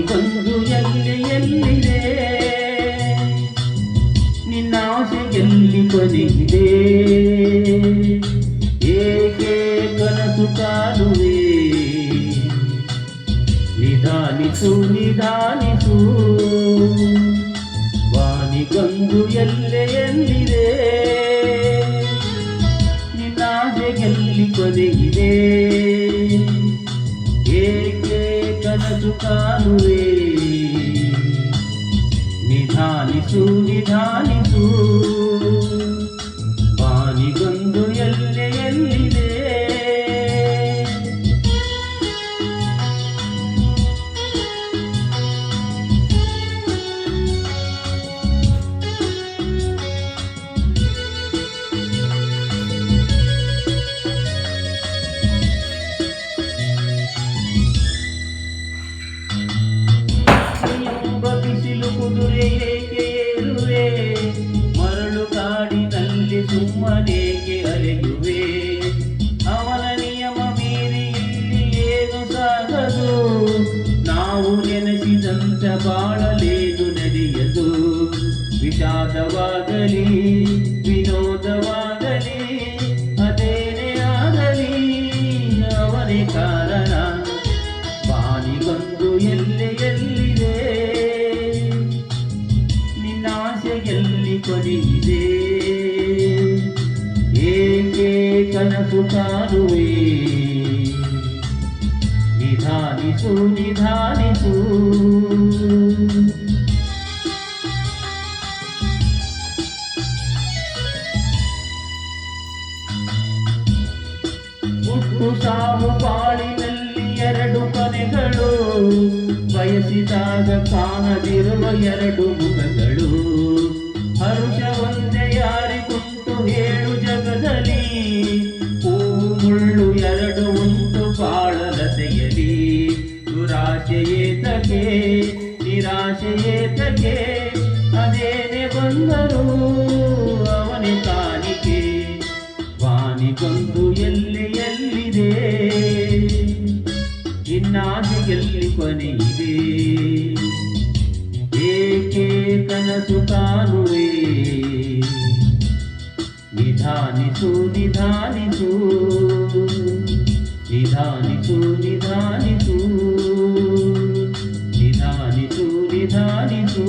ಬಂದು ಎಲ್ಲಿದೆ ನಿನ್ನ ಆಸೆ ಎಲ್ಲಿ ಕೊನೆಗಿದೆ ಏಕೆ ಕನಸು ಕಾಲುವೆ ನಿಧಾನಿಸು ನಿಧಾನಿಸು ವಾನಿಗೊಂದು ಎಲ್ಲಿದೆ ನಿನ್ನ ಆಸೆ ಎಲ್ಲಿ ಕೊನೆಗಿದೆ ಏಕೆ ಕನಸು ಕಾಲುವೆ ನಿಧಾನಿಸು ನಿಧಾನಿಸು ವಾನಿಗೊಂದು ಎಲ್ಲಿದೆ ಬಿಸಿಲು ಕುದುರೆ ಏಕೆ ಏರುವೆ ಮರಳು ಕಾಡಿನಲ್ಲಿ ಸುಮ್ಮನೇಕೆ ಅಲೆಯುವೆ ಅವನ ನಿಯಮ ಮೀರಿ ಇಲ್ಲಿ ಏನು ಸಾಗದು ನಾವು ನೆನೆಸಿದಂತ ಬಾಳಲೇನು ನಡೆಯದು ವಿಷಾದವಾಗಲಿ ವಿನೋದವಾಗಲಿ ಅದೇನೇ ಆಗಲಿ ಅವನೇ ಕಾರಣ ವಾನಿಗೊಂದು ಎಲ್ಲಿದೆ ಎಲ್ಲಿ ಕೊನೆಯಿದೆ ಏಕೆ ಕನಸು ಕಾಣುವೆ ನಿಧಾನಿಸು ನಿಧಾನಿಸು ಹುಟ್ಟು ಸಾವು ಬಾಳಿನಲ್ಲಿ ಎರಡು ಕೊನೆಗಳು ಬಯಸಿದಾಗ ಕಾಣದಿರುವ ಎರಡು ಮುಖಗಳು ಹರುಷ ಒಂದೇ ಯಾರಿಗುಂಟು ಹೇಳು ಜಗದಲ್ಲಿ ಹೂವು ಮುಳ್ಳು ಎರಡು ಉಂಟು ಬಾಳಲತೆಯಲಿ ದುರಾಶೆಯೇತಕ್ಕೆ ನಿರಾಶೆಯೇತಕ್ಕೆ ಅದೇನೆ ಬಂದರು ಅವನೇ ಕಾಣಿಕೆ ವಾನಿಗೊಂದು ಎಲ್ಲಿದೆ ಇನ್ನಾಸೆ ಎಲ್ಲಿ ಕೊನೆಯಿದೆ ಏಕೆ ಕನಸು ಕಾಣುವೆ ನಿಧಾನಿಸು ನಿಧಾನಿಸು ನಿಧಾನಿಸು ನಿಧಾನಿಸು ನಿಧಾನಿಸು ನಿಧಾನಿಸು